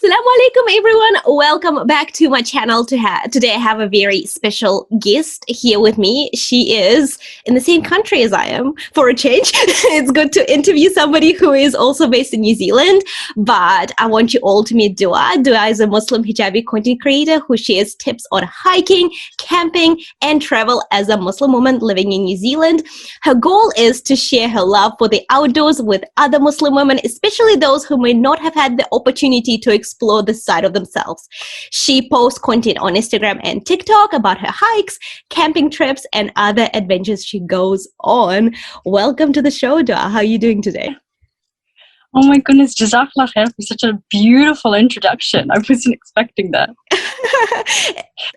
Assalamu alaikum, everyone. Welcome back to my channel. Today, I have a very special guest here with me. She is in the same country as I am, for a change. It's good to interview somebody who is also based in New Zealand, but I want you all to meet Dua. Dua is a Muslim Hijabi Content Creator who shares tips on hiking, camping, and travel as a Muslim woman living in New Zealand. Her goal is to share her love for the outdoors with other Muslim women, especially those who may not have had the opportunity to explore this side of themselves. She posts content on Instagram and TikTok about her hikes, camping trips, and other adventures she goes on. Welcome to the show, Dua. How are you doing today? Oh my goodness, Jazakallah khair for such a beautiful introduction. I wasn't expecting that.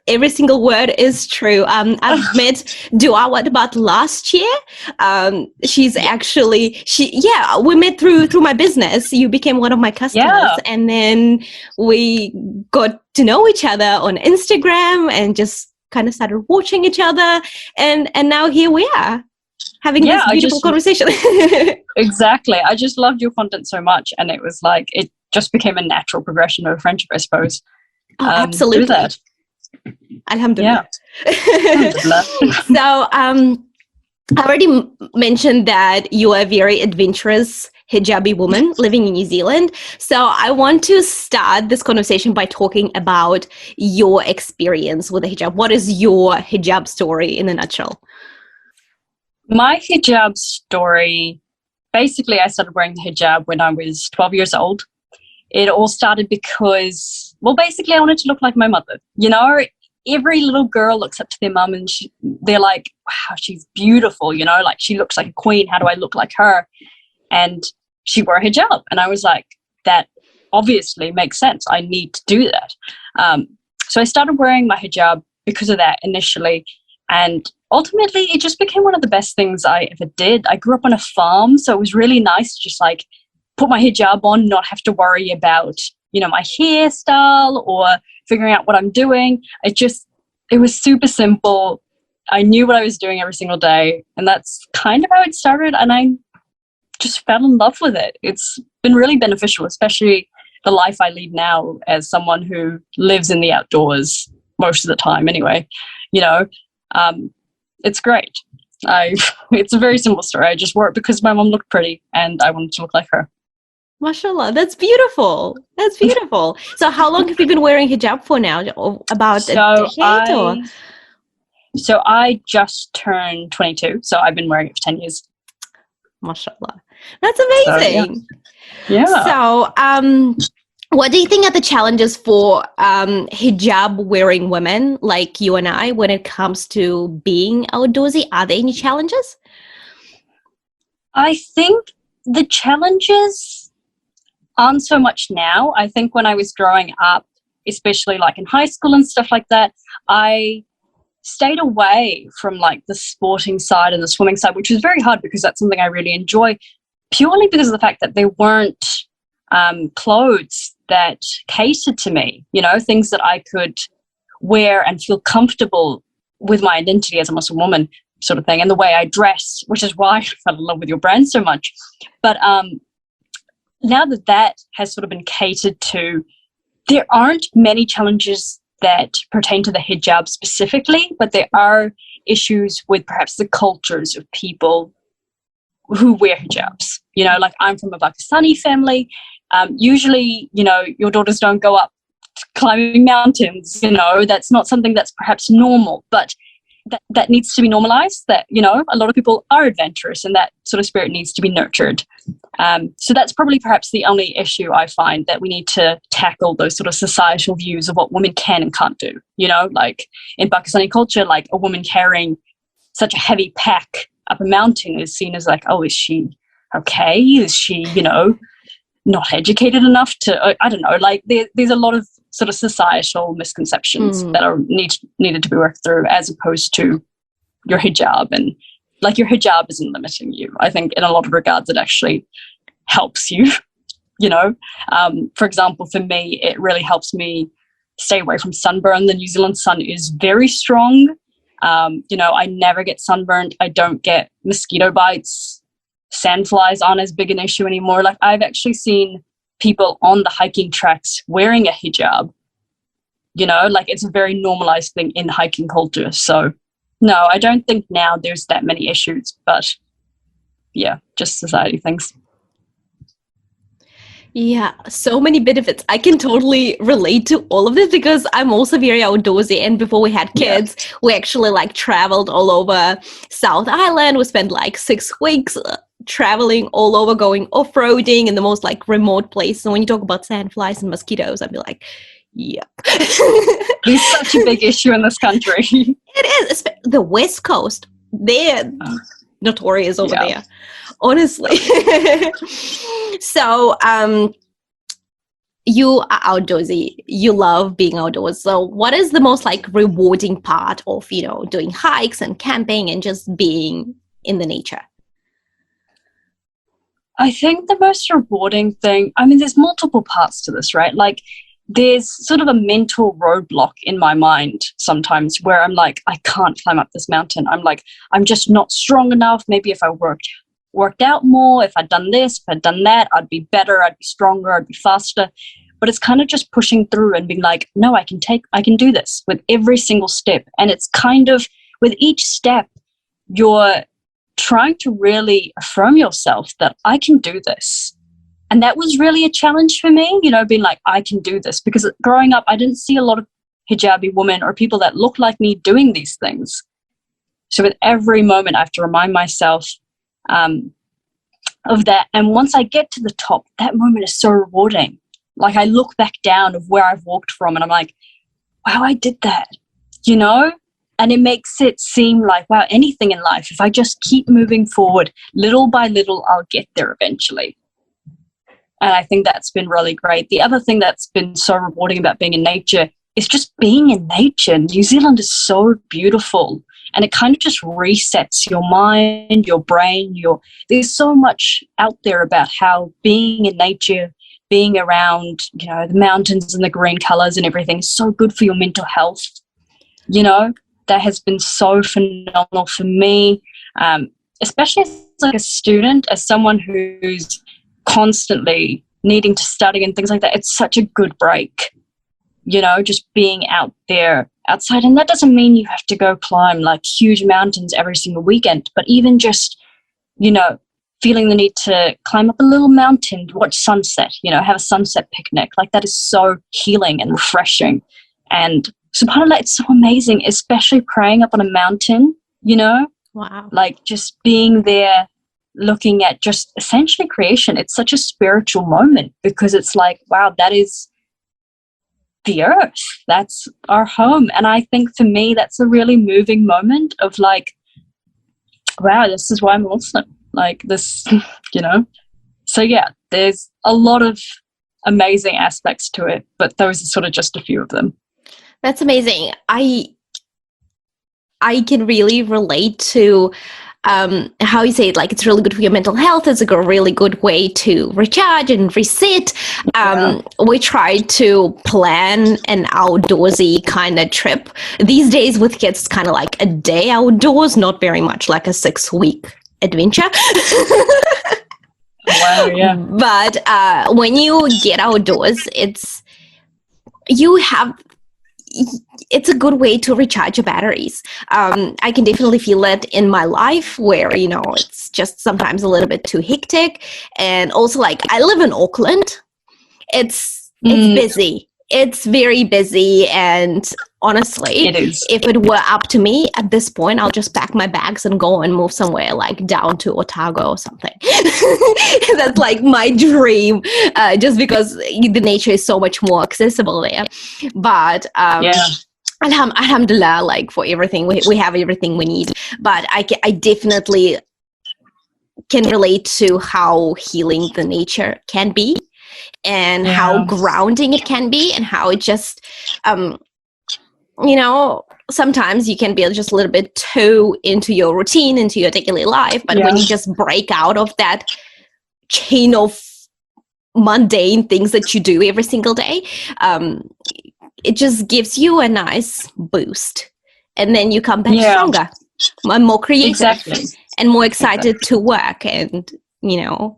Every single word is true. I've met Dua, what about last year? She's actually, we met through my business. You became one of my customers, and then we got to know each other on Instagram and just kind of started watching each other. And now here we are having this beautiful conversation. Exactly. I just loved your content so much. And it was like, it just became a natural progression of a friendship, I suppose. Oh, absolutely. That. Alhamdulillah. Yeah. Alhamdulillah. So, I already mentioned that you are a very adventurous hijabi woman living in New Zealand. So I want to start this conversation by talking about your experience with the hijab. What is your hijab story in a nutshell? My hijab story, basically I started wearing the hijab when I was 12 years old. It all started because, basically I wanted to look like my mother. You know, every little girl looks up to their mum and they're like, wow, she's beautiful, you know, like she looks like a queen. How do I look like her? And she wore a hijab. And I was like, that obviously makes sense. I need to do that. So I started wearing my hijab because of that initially. And ultimately, it just became one of the best things I ever did. I grew up on a farm, so it was really nice to just like put my hijab on, not have to worry about, you know, my hairstyle or figuring out what I'm doing. It was super simple. I knew what I was doing every single day, and that's kind of how it started. And I just fell in love with it. It's been really beneficial, especially the life I lead now as someone who lives in the outdoors most of the time anyway, you know. It's great. It's a very simple story. I just wore it because my mom looked pretty and I wanted to look like her. MashaAllah, that's beautiful. That's beautiful. So how long have you been wearing hijab for now? About a decade? So I just turned 22, so I've been wearing it for 10 years. MashaAllah. That's amazing. So, yeah. So, what do you think are the challenges for hijab-wearing women like you and I when it comes to being outdoorsy? Are there any challenges? I think the challenges aren't so much now. I think when I was growing up, especially like in high school and stuff like that, I stayed away from like the sporting side and the swimming side, which was very hard because that's something I really enjoy, purely because of the fact that there weren't clothes that catered to me, you know, things that I could wear and feel comfortable with my identity as a Muslim woman sort of thing, and the way I dress, which is why I fell in love with your brand so much. But now that has sort of been catered to, there aren't many challenges that pertain to the hijab specifically, but there are issues with perhaps the cultures of people who wear hijabs. You know, like I'm from a Pakistani family. Usually, you know, your daughters don't go up climbing mountains, you know, that's not something that's perhaps normal, but that needs to be normalized, that, you know, a lot of people are adventurous and that sort of spirit needs to be nurtured. So that's probably perhaps the only issue I find, that we need to tackle those sort of societal views of what women can and can't do. You know, like in Pakistani culture, like a woman carrying such a heavy pack up a mountain is seen as like, oh, is she okay? Is she, you know, not educated enough to, I don't know, like there's a lot of sort of societal misconceptions that are needed to be worked through, as opposed to your hijab. And like your hijab isn't limiting you. I think in a lot of regards it actually helps you, you know. For example, for me, it really helps me stay away from sunburn. The New Zealand sun is very strong. You know, I never get sunburned. I don't get mosquito bites. Sandflies aren't as big an issue anymore. Like I've actually seen people on the hiking tracks wearing a hijab. You know, like it's a very normalized thing in hiking culture. So no, I don't think now there's that many issues, but yeah, just society things. Yeah, so many benefits. I can totally relate to all of this because I'm also very outdoorsy. And before we had kids, we actually like traveled all over South Island. We spent like 6 weeks traveling all over, going off-roading in the most like remote places. And when you talk about sandflies and mosquitoes, I'd be like, yeah. It's such a big issue in this country. It is. The West Coast, they're notorious over there, honestly. So you are outdoorsy. You love being outdoors. So what is the most like rewarding part of, you know, doing hikes and camping and just being in the nature? I think the most rewarding thing, I mean, there's multiple parts to this, right? Like there's sort of a mental roadblock in my mind sometimes where I'm like, I can't climb up this mountain. I'm like, I'm just not strong enough. Maybe if I worked out more, if I'd done this, if I'd done that, I'd be better, I'd be stronger, I'd be faster. But it's kind of just pushing through and being like, no, I can do this with every single step. And it's kind of with each step, you're trying to really affirm yourself that I can do this. And that was really a challenge for me, you know, being like, I can do this. Because growing up, I didn't see a lot of hijabi women or people that look like me doing these things. So with every moment, I have to remind myself of that. And once I get to the top, that moment is so rewarding. Like I look back down of where I've walked from and I'm like, wow, I did that, you know? And it makes it seem like, wow, anything in life, if I just keep moving forward, little by little, I'll get there eventually. And I think that's been really great. The other thing that's been so rewarding about being in nature is just being in nature. New Zealand is so beautiful and it kind of just resets your mind, your brain. There's so much out there about how being in nature, being around, you know, the mountains and the green colors and everything is so good for your mental health. You know, that has been so phenomenal for me, especially as like a student, as someone who's constantly needing to study and things like that. It's such a good break, you know, just being out there outside. And that doesn't mean you have to go climb like huge mountains every single weekend, but even just, you know, feeling the need to climb up a little mountain to watch sunset, you know, have a sunset picnic, like that is so healing and refreshing. And subhanAllah, it's so amazing, especially praying up on a mountain, you know. Wow. Like just being there, looking at just essentially creation. It's such a spiritual moment because it's like, wow, that is the earth. That's our home. And I think for me, that's a really moving moment of like, wow, this is why I'm Muslim. Like this, you know. So yeah, there's a lot of amazing aspects to it, but those are sort of just a few of them. That's amazing. I can really relate to how you say it, like it's really good for your mental health. It's a really good way to recharge and reset. We try to plan an outdoorsy kind of trip. These days with kids, it's kind of like a day outdoors, not very much like a 6-week adventure. Wow, yeah. But when you get outdoors, it's a good way to recharge your batteries. I can definitely feel it in my life where, you know, it's just sometimes a little bit too hectic. And also like I live in Auckland. It's busy. It's very busy. And honestly, if it were up to me at this point, I'll just pack my bags and go and move somewhere like down to Otago or something. That's like my dream, just because the nature is so much more accessible there. But alhamdulillah, like for everything, we have everything we need. But I definitely can relate to how healing the nature can be and how grounding it can be and how it just, you know, sometimes you can be just a little bit too into your routine, into your daily life. But when you just break out of that chain of mundane things that you do every single day, it just gives you a nice boost. And then you come back stronger and more creative and more excited to work and, you know,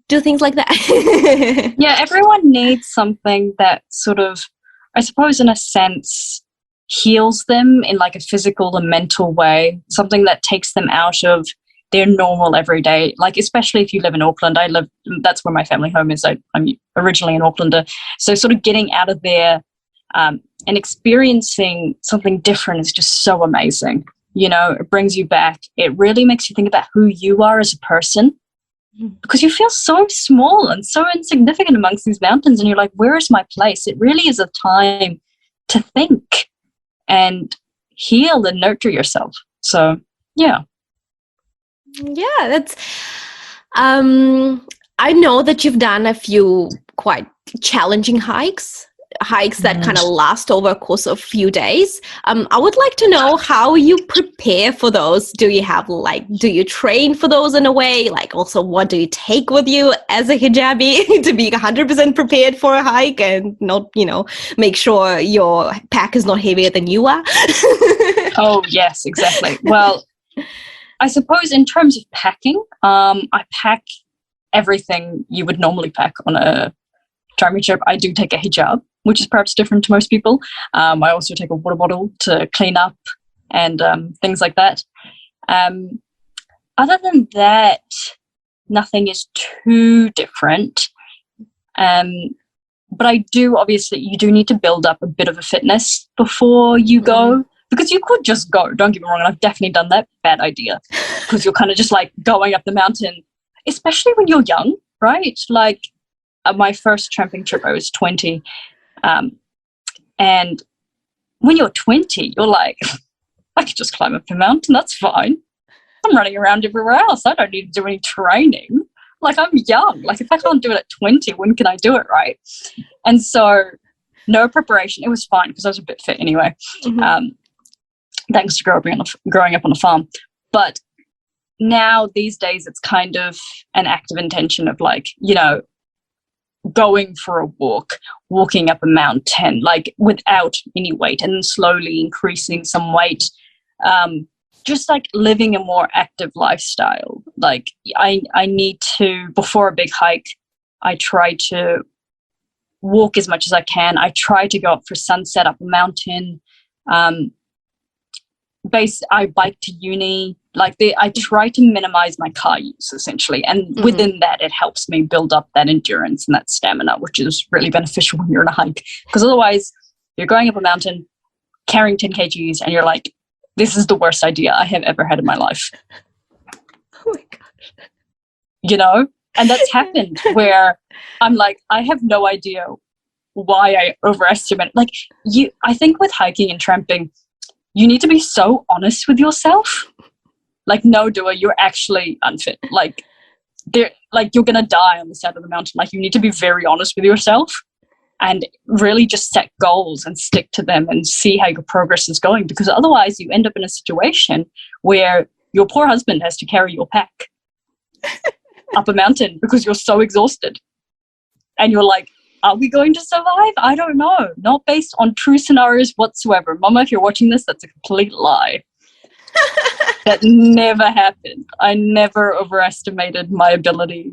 do things like that. Yeah, everyone needs something that sort of, I suppose in a sense, heals them in like a physical and mental way, something that takes them out of their normal everyday, like especially if you live in Auckland. That's where my family home is. I'm originally an Aucklander. So sort of getting out of there and experiencing something different is just so amazing. You know, it brings you back. It really makes you think about who you are as a person, because you feel so small and so insignificant amongst these mountains, and you're like, where is my place? It really is a time to think and heal and nurture yourself. So yeah. That's I know that you've done a few quite challenging hikes that kind of last over a course of a few days. I would like to know how you prepare for those. Do you train for those in a way? Like, also, what do you take with you as a hijabi to be 100% prepared for a hike and not, make sure your pack is not heavier than you are? Oh, yes, exactly. Well, I suppose in terms of packing, I pack everything you would normally pack on a climbing trip. I do take a hijab, which is perhaps different to most people. I also take a water bottle to clean up and things like that. Other than that, nothing is too different. But I do, obviously, you do need to build up a bit of a fitness before you go, because you could just go. Don't get me wrong, and I've definitely done that. Bad idea, because you're kind of just like going up the mountain, especially when you're young, right? Like my first tramping trip, I was 20. And when you're 20, you're like, I could just climb up the mountain. That's fine. I'm running around everywhere else. I don't need to do any training. Like, I'm young. Like, if I can't do it at 20, when can I do it, right? And so no preparation. It was fine because I was a bit fit anyway. Thanks to growing up on a farm. But now these days it's kind of an act of intention of like, going for a walking up a mountain, like without any weight, and then slowly increasing some weight. Just like living a more active lifestyle. Like I need to, before a big hike, I try to walk as much as I can. I try to go up for sunset up a mountain. I bike to uni. I try to minimize my car use essentially, and within that, it helps me build up that endurance and that stamina, which is really beneficial when you're on a hike. Because otherwise, you're going up a mountain carrying 10 kgs, and you're like, "This is the worst idea I have ever had in my life." Oh my gosh! And that's happened where I'm like, I have no idea why I overestimate. Like I think with hiking and tramping, you need to be so honest with yourself. Like, no, doer, you're actually unfit. Like, you're gonna die on the side of the mountain. Like, you need to be very honest with yourself and really just set goals and stick to them and see how your progress is going. Because otherwise, you end up in a situation where your poor husband has to carry your pack up a mountain because you're so exhausted, and you're like, are we going to survive? I don't know. Not based on true scenarios whatsoever. Mama, if you're watching this, that's a complete lie. That never happened. I never overestimated my ability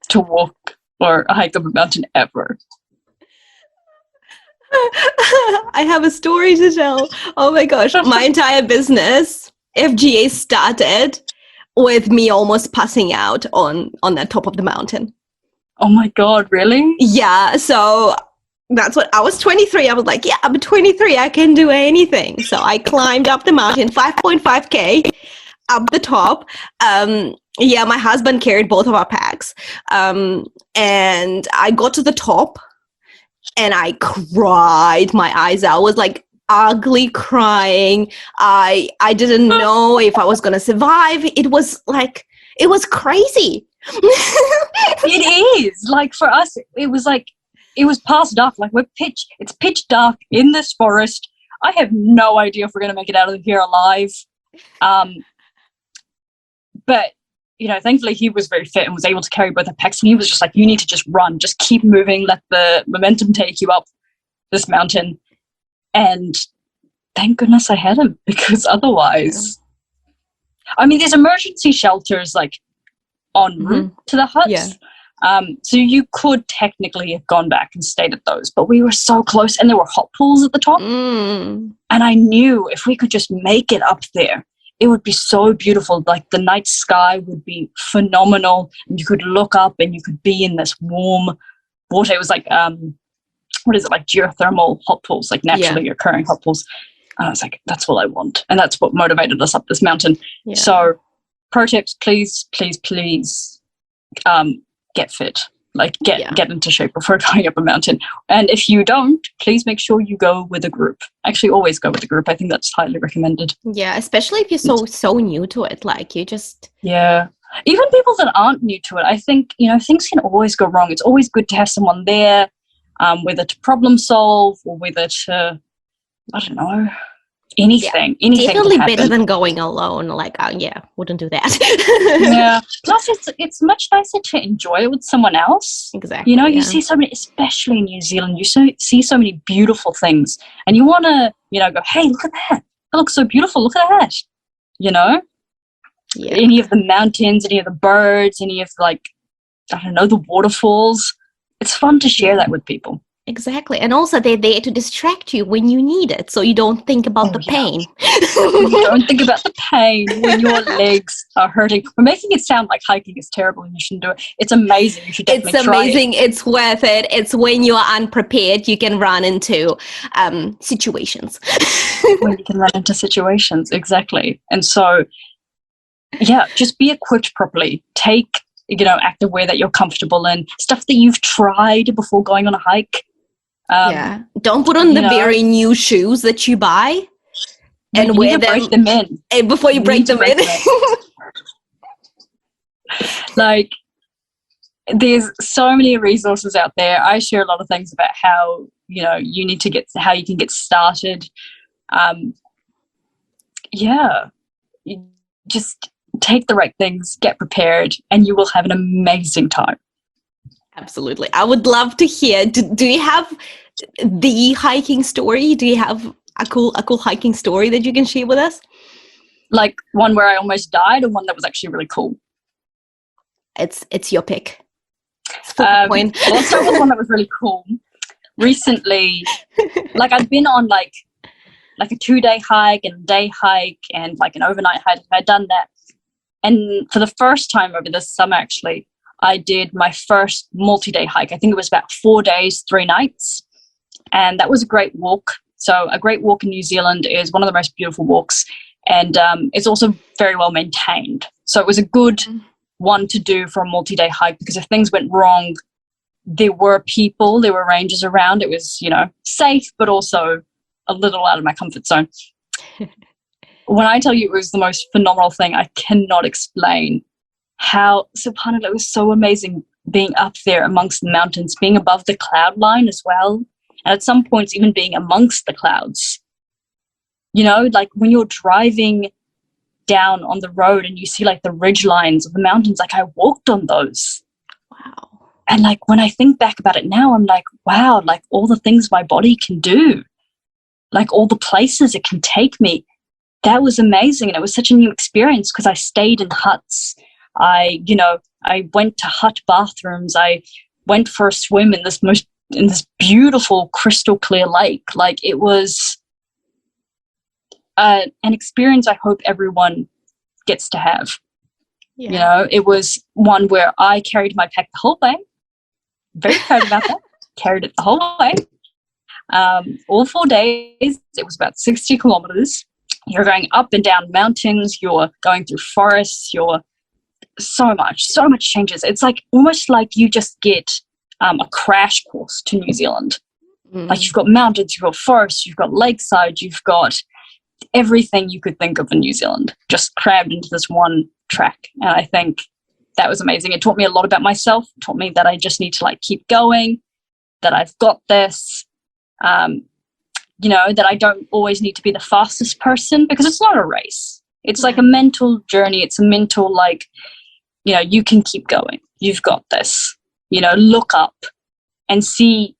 to walk or hike up a mountain ever. I have a story to tell. Oh my gosh. My entire business, FGA, started with me almost passing out on the top of the mountain. Oh my God, really? Yeah, so that's what I was 23. I was like, yeah, I'm 23. I can do anything. So I climbed up the mountain, 5.5K up the top. My husband carried both of our packs. And I got to the top and I cried my eyes out. I was like ugly crying. I didn't know if I was going to survive. It was crazy. It is. Like for us, it was past dark. Like it's pitch dark in this forest. I have no idea if we're going to make it out of here alive. But thankfully he was very fit and was able to carry both the packs. And he was just like, you need to just run, just keep moving, let the momentum take you up this mountain. And thank goodness I had him, because otherwise, I mean, there's emergency shelters like en route to the huts. Yeah. So you could technically have gone back and stayed at those, but we were so close, and there were hot pools at the top. And I knew if we could just make it up there, it would be so beautiful. Like the night sky would be phenomenal, and you could look up and you could be in this warm water. It was like, what is it, like geothermal hot pools, like naturally occurring hot pools. And I was like, that's all I want. And that's what motivated us up this mountain. Yeah. So pro tips, please, please, please, get fit. Like get into shape before going up a mountain. And if you don't, please make sure you go with a group. Actually, always go with a group. I think that's highly recommended. Yeah, especially if you're so new to it. Like you just... Yeah. Even people that aren't new to it, I think, things can always go wrong. It's always good to have someone there, whether to problem solve or whether to, I don't know, anything. Anything definitely better than going alone. Like, wouldn't do that. Yeah. Plus, it's much nicer to enjoy it with someone else. Exactly. You see so many, especially in New Zealand, you see so many beautiful things, and you want to, go, hey, look at that. That looks so beautiful. Look at that. Yeah. Any of the mountains, any of the birds, any of the waterfalls. It's fun to share that with people. Exactly. And also they're there to distract you when you need it, so you don't think about the pain. You don't think about the pain when your legs are hurting. We're making it sound like hiking is terrible and you shouldn't do it. It's amazing. You should definitely try it. It's amazing. It's worth it. It's when you are unprepared, you can run into situations. When you can run into situations, exactly. And so, just be equipped properly. Take, activewear that you're comfortable in, stuff that you've tried before going on a hike. Don't put on the very new shoes that you buy and wear them. Break them in before you break them in. Like, there's so many resources out there. I share a lot of things about how you need to how you can get started. You just take the right things, get prepared, and you will have an amazing time. Absolutely. I would love to hear, do you have the hiking story? Do you have a cool hiking story that you can share with us? Like one where I almost died, or one that was actually really cool? It's your pick. I'll start with one that was really cool. Recently, I'd been on like a 2-day hike and a day hike and like an overnight hike. I'd done that. And for the first time over this summer, actually, I did my first multi-day hike. I think it was about 4 days, 3 nights. And that was a great walk. So a great walk in New Zealand is one of the most beautiful walks. And it's also very well maintained. So it was a good one to do for a multi-day hike, because if things went wrong, there were rangers around. It was, safe, but also a little out of my comfort zone. When I tell you it was the most phenomenal thing, I cannot explain how, subhanAllah, it was so amazing being up there amongst the mountains, being above the cloud line as well. And at some points, even being amongst the clouds. Like when you're driving down on the road and you see like the ridge lines of the mountains, like I walked on those. Wow. And like when I think back about it now, I'm like, wow, like all the things my body can do, like all the places it can take me. That was amazing. And it was such a new experience because I stayed in huts. I went to hut bathrooms. I went for a swim in this beautiful crystal clear lake. Like it was an experience I hope everyone gets to have. Yeah. It was one where I carried my pack the whole way. Very proud about that. Carried it the whole way. All 4 days. It was about 60 kilometers. You're going up and down mountains, you're going through forests, you're so much changes. It's like almost like you just get a crash course to New Zealand. Like you've got mountains, you've got forests, you've got lakeside, you've got everything you could think of in New Zealand just crammed into this one track. And I think that was amazing. It taught me a lot about myself. It taught me that I just need to keep going, that I've got this. That I don't always need to be the fastest person, because it's not a race. It's like a mental journey. It's a mental, you can keep going. You've got this. Look up and see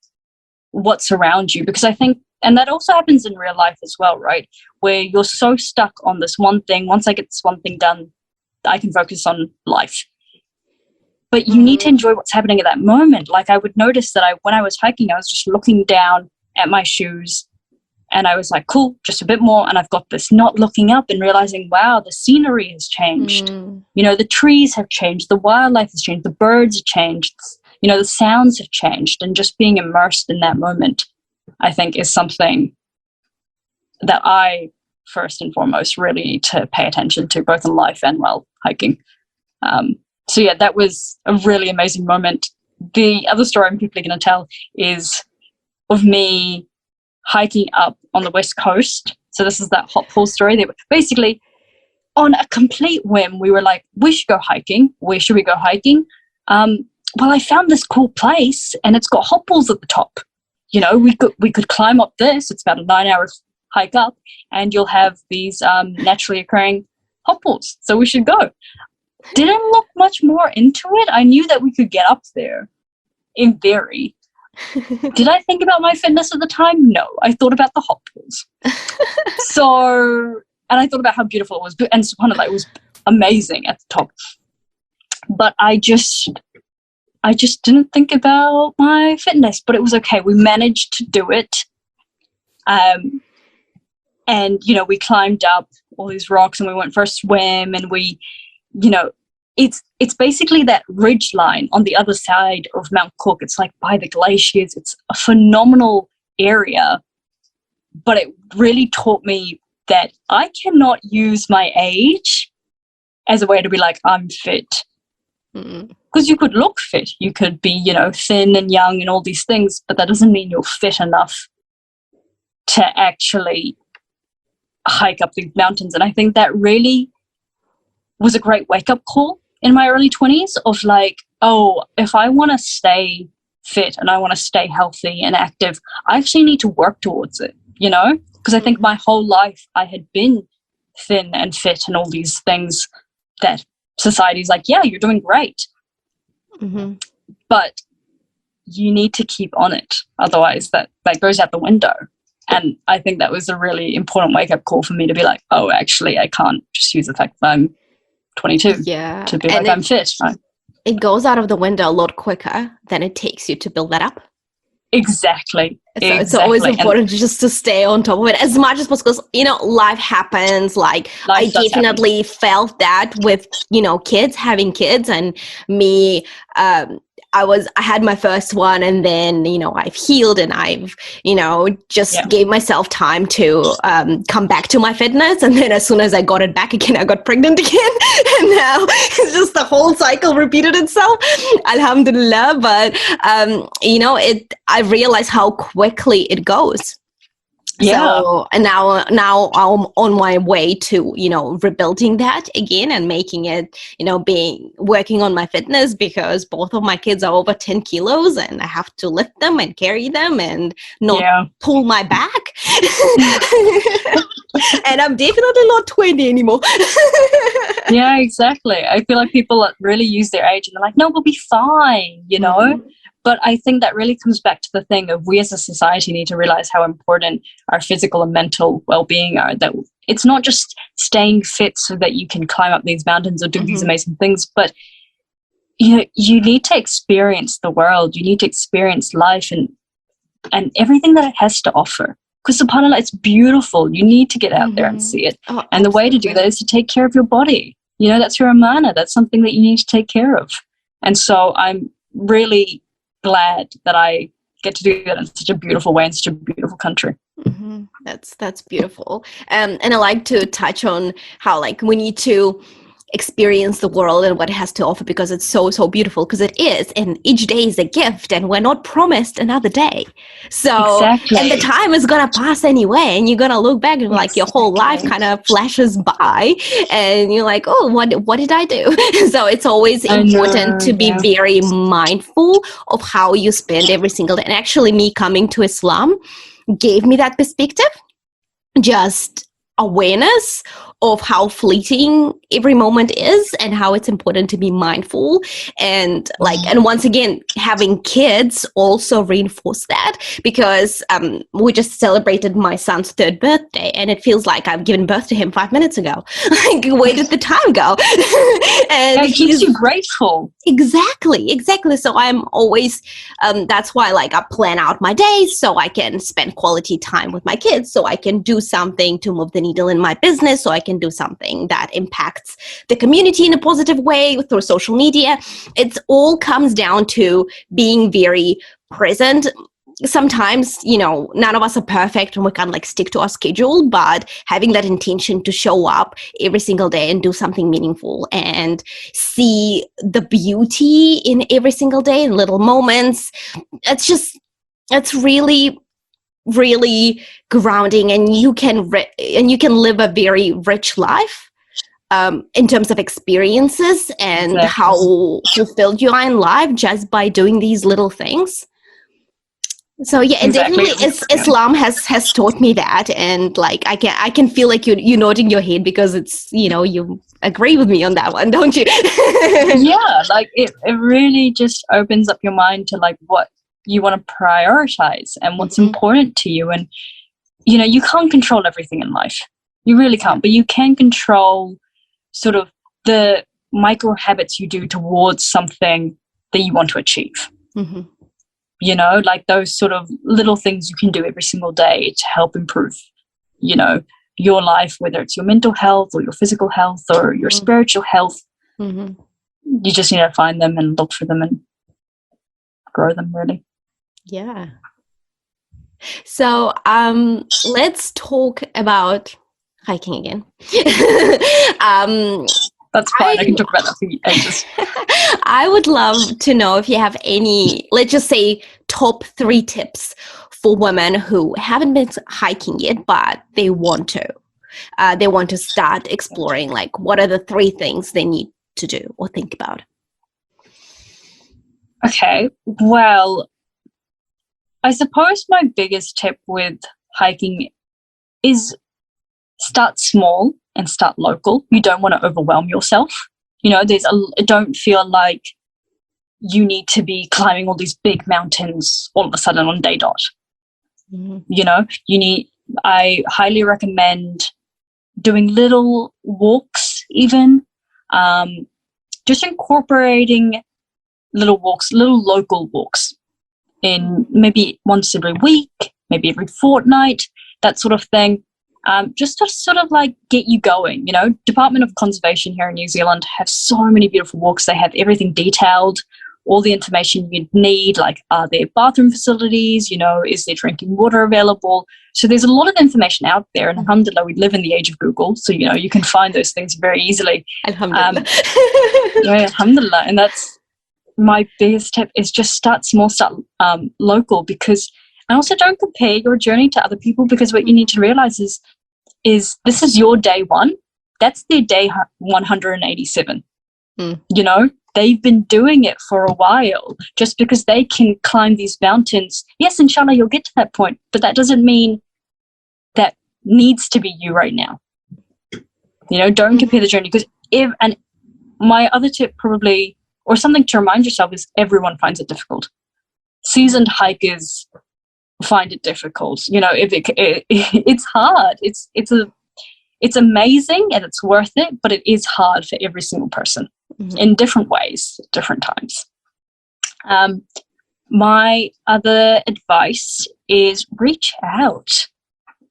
what's around you, because I think, and that also happens in real life as well, right? Where you're so stuck on this one thing. Once I get this one thing done, I can focus on life. but you need to enjoy what's happening at that moment. Like I would notice that when I was hiking, I was just looking down at my shoes and I was like, cool, just a bit more. And I've got this, not looking up and realizing, wow, the scenery has changed. The trees have changed, the wildlife has changed, the birds have changed, the sounds have changed. And just being immersed in that moment, I think, is something that I, first and foremost, really need to pay attention to, both in life and while hiking. So yeah, that was a really amazing moment. The other story I'm quickly going to tell is of me hiking up on the West Coast. So this is that hot pool story. They were basically, on a complete whim, we were like, we should go hiking. Where should we go hiking? Well, I found this cool place and it's got hot pools at the top. We could climb up this. It's about a 9-hour hike up and you'll have these naturally occurring hot pools. So we should go. Didn't look much more into it. I knew that we could get up there in theory. Did I think about my fitness at the time? No. I thought about the hot pools. And I thought about how beautiful it was. And subhanAllah, it was amazing at the top. But I just didn't think about my fitness. But it was okay. We managed to do it. And, we climbed up all these rocks and we went for a swim and we, it's basically that ridge line on the other side of Mount Cook. It's like by the glaciers. It's a phenomenal area, but it really taught me that I cannot use my age as a way to be like, I'm fit. Because you could look fit. You could be, thin and young and all these things, but that doesn't mean you're fit enough to actually hike up these mountains. And I think that really was a great wake-up call in my early 20s of like, oh, if I want to stay fit and I want to stay healthy and active, I actually need to work towards it, because I think my whole life I had been thin and fit and all these things that society's like, yeah, you're doing great. But you need to keep on it. Otherwise that goes out the window. And I think that was a really important wake-up call for me to be like, oh, actually, I can't just use the fact that I'm 22 to be like, I'm fit. Right? It goes out of the window a lot quicker than it takes you to build that up. Exactly. So it's always important just to stay on top of it as much as possible. Life happens. Like I definitely felt that with, having kids and me, I had my first one and then, I've healed and I've, just gave myself time to come back to my fitness. And then as soon as I got it back again, I got pregnant again. And now it's just the whole cycle repeated itself. Alhamdulillah. But, I realized how quickly it goes. Yeah. So, and now I'm on my way to, rebuilding that again and making it, working on my fitness because both of my kids are over 10 kilos and I have to lift them and carry them and not pull my back. And I'm definitely not 20 anymore. Yeah, exactly. I feel like people really use their age and they're like, no, we'll be fine, But I think that really comes back to the thing of we as a society need to realize how important our physical and mental well-being are. That it's not just staying fit so that you can climb up these mountains or do these amazing things, but you need to experience the world. You need to experience life and everything that it has to offer. Because subhanAllah, it's beautiful. You need to get out there and see it. Oh, and the way to do that is to take care of your body. That's your amana. That's something that you need to take care of. And so I'm really glad that I get to do that in such a beautiful way in such a beautiful country. That's beautiful. And I like to touch on how we need to experience the world and what it has to offer because it's so beautiful, because it is, and each day is a gift and we're not promised another day. So exactly. And the time is gonna pass anyway and you're gonna look back and your whole life kind of flashes by and you're like, oh, what did I do? So it's always important to be very mindful of how you spend every single day. And actually me coming to Islam gave me that perspective, just awareness of how fleeting every moment is and how it's important to be mindful. And and once again, having kids also reinforce that, because we just celebrated my son's 3rd birthday, and it feels like I've given birth to him 5 minutes ago. Like, where did the time go? And it keeps you grateful. Exactly. So I'm always, that's why I plan out my days so I can spend quality time with my kids, so I can do something to move the needle in my business, so I can do something that impacts the community in a positive way through social media. It all comes down to being very present. Sometimes, none of us are perfect and we can't stick to our schedule, but having that intention to show up every single day and do something meaningful and see the beauty in every single day in little moments, it's really, really grounding, and you can live a very rich life in terms of experiences and how fulfilled you are in life just by doing these little things. So yeah, and definitely Islam has taught me that, and I can feel like you're nodding your head, because it's you agree with me on that one, don't you? Yeah, it really just opens up your mind to what you want to prioritize and what's important to you. And you can't control everything in life, you really can't, but you can control sort of the micro habits you do towards something that you want to achieve. Those sort of little things you can do every single day to help improve, your life, whether it's your mental health or your physical health or your spiritual health. You just need to find them and look for them and grow them, really. Yeah. So let's talk about hiking again. That's fine. I can talk about that for ages. I would love to know if you have any, let's just say, top 3 tips for women who haven't been hiking yet, but they want to. They want to start exploring. What are the 3 things they need to do or think about? Okay. Well, I suppose my biggest tip with hiking is start small and start local. You don't want to overwhelm yourself. Don't feel like you need to be climbing all these big mountains all of a sudden on day dot. I highly recommend doing little walks, even just incorporating little walks, little local walks, in maybe once every week, maybe every fortnight, that sort of thing. Just to sort of get you going. Department of Conservation here in New Zealand have so many beautiful walks. They have everything detailed, all the information you'd need, are there bathroom facilities, is there drinking water available? So there's a lot of information out there, and alhamdulillah, we live in the age of Google, so you can find those things very easily. Alhamdulillah. Alhamdulillah. And that's my biggest tip, is just start small, start local, because, and also don't compare your journey to other people, because what you need to realize is this is your day 1. That's their day 187. They've been doing it for a while. Just because they can climb these mountains, yes, inshallah, you'll get to that point, but that doesn't mean that needs to be you right now. Don't compare the journey, because and my other tip probably, or something to remind yourself, is everyone finds it difficult. Seasoned hikers find it difficult. It's hard. It's amazing and it's worth it, but it is hard for every single person in different ways, different times. My other advice is reach out.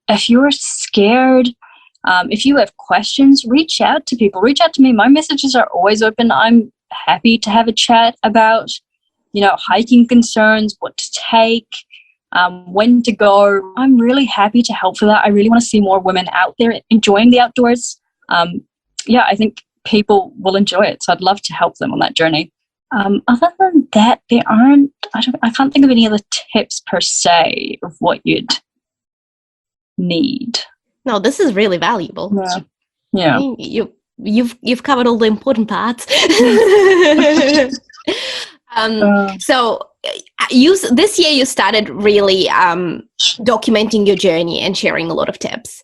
If you're scared, if you have questions, reach out to people. Reach out to me. My messages are always open. I'm happy to have a chat about, hiking concerns, what to take, when to go. I'm really happy to help for that. I really want to see more women out there enjoying the outdoors. I think people will enjoy it. So I'd love to help them on that journey. Other than that, I can't think of any other tips per se of what you'd need. No, this is really valuable. Yeah. You've covered all the important parts. So this year you started really documenting your journey and sharing a lot of tips.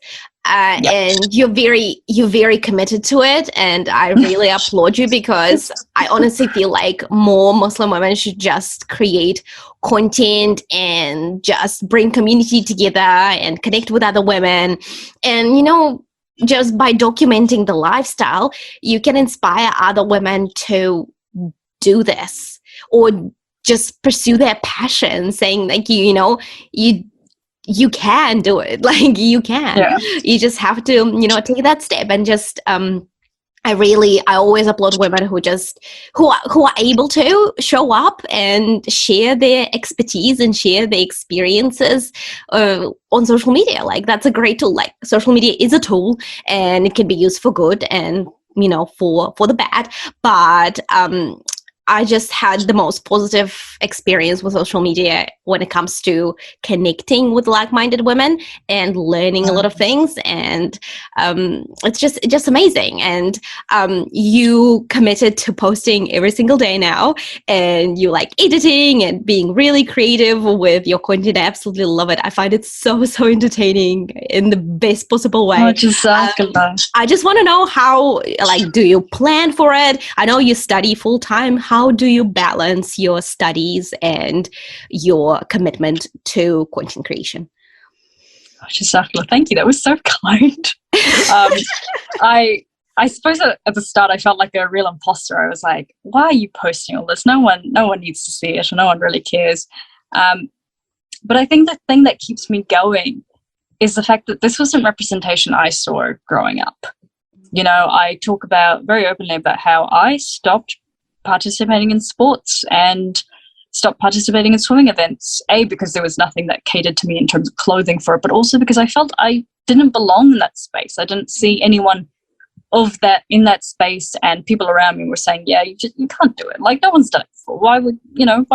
and you're very committed to it, and I really applaud you, because I honestly feel like more Muslim women should just create content and just bring community together and connect with other women. And just by documenting the lifestyle, you can inspire other women to do this, or just pursue their passion, saying like, you can do it. Like, you can. Yeah. You just have to, take that step. And just I always applaud women who are able to show up and share their expertise and share their experiences on social media. Like, that's a great tool. Like, social media is a tool, and it can be used for good and for the bad. But I just had the most positive experience with social media when it comes to connecting with like-minded women and learning a lot of things. And it's just amazing. And you committed to posting every single day now, and you like editing and being really creative with your content. I absolutely love it. I find it so entertaining in the best possible way. I just want to know, how, like, do you plan for it? I know you study full-time. How do you balance your studies and your commitment to content creation? Thank you. That was so kind. I suppose at the start I felt like a real imposter. I was like, why are you posting all this? No one needs to see it, or no one really cares. But I think the thing that keeps me going is the fact that this wasn't representation I saw growing up. I talk very openly about how I stopped participating in sports and stopped participating in swimming events, because there was nothing that catered to me in terms of clothing for it, but also because I felt I didn't belong in that space. I didn't see anyone of that in that space, and people around me were saying, yeah, you can't do it. Like, no one's done it before. Why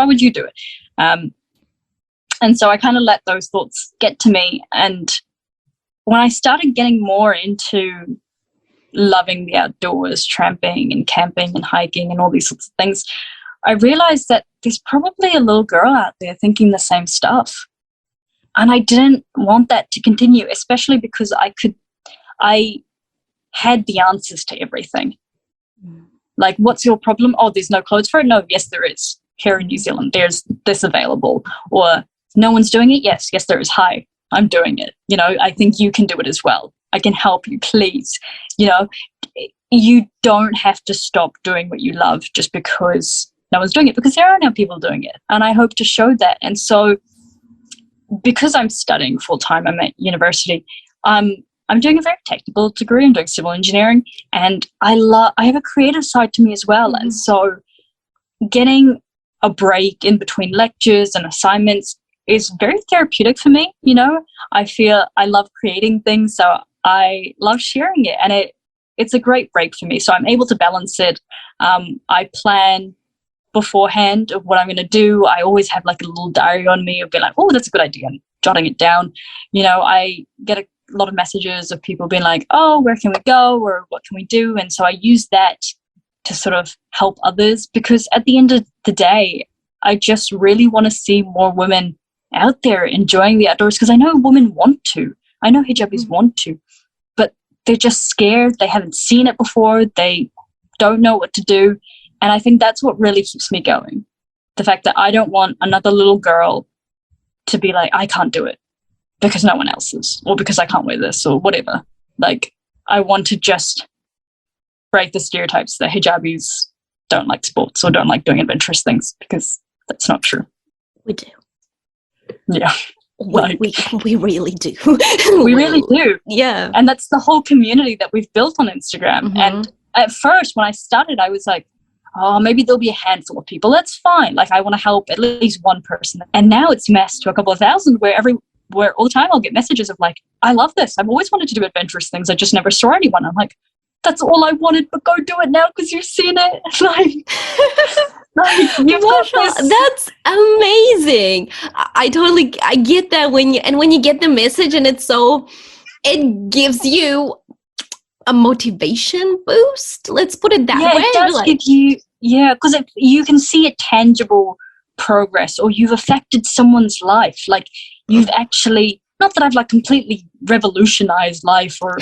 would you do it? And so I kind of let those thoughts get to me. And when I started getting more into loving the outdoors, tramping and camping and hiking and all these sorts of things, I realized that there's probably a little girl out there thinking the same stuff. And I didn't want that to continue, especially because I had the answers to everything. Like, what's your problem? Oh, there's no clothes for it? No, yes, there is. Here in New Zealand, there's this available. Or no one's doing it? Yes, there is. Hi, I'm doing it. I think you can do it as well. I can help you, please. You don't have to stop doing what you love just because no one's doing it, because there are now people doing it. And I hope to show that. And so, because I'm studying full-time, I'm at university, I'm doing a very technical degree. I'm doing civil engineering, and I have a creative side to me as well. Mm-hmm. And so getting a break in between lectures and assignments is very therapeutic for me. I feel I love creating things, so I love sharing it, and it's a great break for me. So I'm able to balance it. I plan beforehand of what I'm going to do. I always have like a little diary on me of being like, oh, that's a good idea, and jotting it down. I get a lot of messages of people being like, oh, where can we go, or what can we do? And so I use that to sort of help others, because at the end of the day, I just really want to see more women out there enjoying the outdoors, because I know women want to. I know hijabis want to, but they're just scared. They haven't seen it before. They don't know what to do. And I think that's what really keeps me going. The fact that I don't want another little girl to be like, I can't do it because no one else is, or because I can't wear this, or whatever. Like, I want to just break the stereotypes that hijabis don't like sports or don't like doing adventurous things, because that's not true. We do. Yeah. We really do. We really do. Yeah. And that's the whole community that we've built on Instagram. Mm-hmm. And at first, when I started, I was like, oh, maybe there'll be a handful of people. That's fine. Like, I want to help at least one person. And now it's massed to a couple of thousand, where all the time I'll get messages of like, I love this. I've always wanted to do adventurous things. I just never saw anyone. I'm like, that's all I wanted, but go do it now because you've seen it. You've got this. That's amazing. I get that when you get the message, and it gives you a motivation boost. Let's put it that way. It does give you, because you can see a tangible progress, or you've affected someone's life. Like, you've actually not that I've like completely revolutionized life, or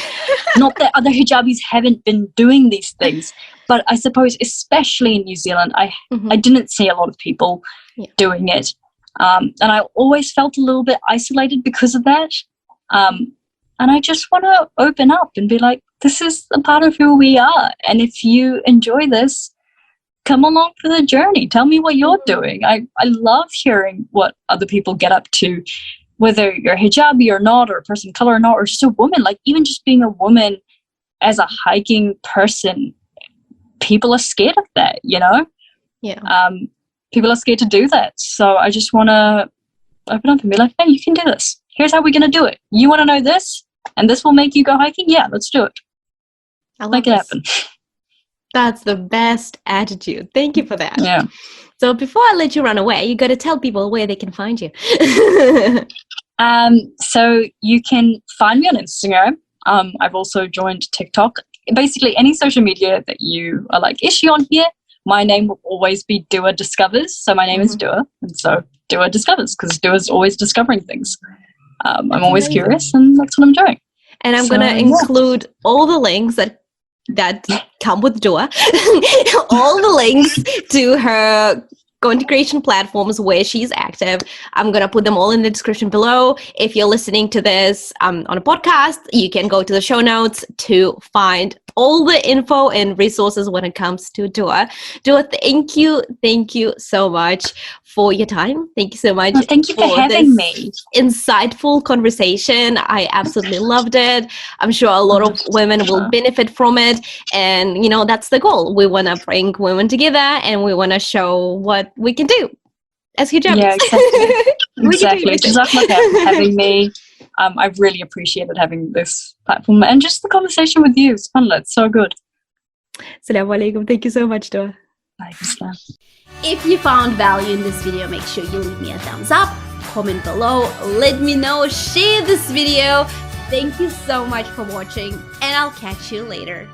not that other hijabis haven't been doing these things, but I suppose especially in New Zealand, I didn't see a lot of people doing it. And I always felt a little bit isolated because of that. And I just want to open up and be like, this is a part of who we are. And if you enjoy this, come along for the journey. Tell me what you're doing. I love hearing what other people get up to, whether you're hijabi or not, or a person of color or not, or just a woman. Like, even just being a woman as a hiking person, people are scared of that, you know? Yeah. People are scared to do that. So I just want to open up and be like, hey, you can do this. Here's how we're going to do it. You want to know this? And this will make you go hiking? Yeah, let's do it. Make it happen. That's the best attitude. Thank you for that. Yeah. So before I let you run away, you got to tell people where they can find you. So you can find me on Instagram. I've also joined TikTok. Basically, any social media that you are like, is she on here? My name will always be Dua Discovers. So my name is Dua. And so Dua Discovers, because Dua's always discovering things. I'm always curious, and that's what I'm doing. And I'm going to include all the links that come with Dua, all the links to her content creation platforms where she's active. I'm going to put them all in the description below. If you're listening to this on a podcast, you can go to the show notes to find all the info and resources when it comes to Dua. Dua, thank you so much for your time. Thank you so much. Well, thank you for having me. Insightful conversation. I absolutely loved it. I'm sure a lot of women will benefit from it. And, you know, that's the goal. We want to bring women together, and we want to show what we can do as hijabis. Yeah, exactly. Exactly. Jazakallah for having me. I've really appreciated having this platform and just the conversation with you. It's fun. It's so good. Assalamu alaikum. Thank you so much, Dua. If you found value in this video, make sure you leave me a thumbs up, comment below, let me know, share this video. Thank you so much for watching, and I'll catch you later.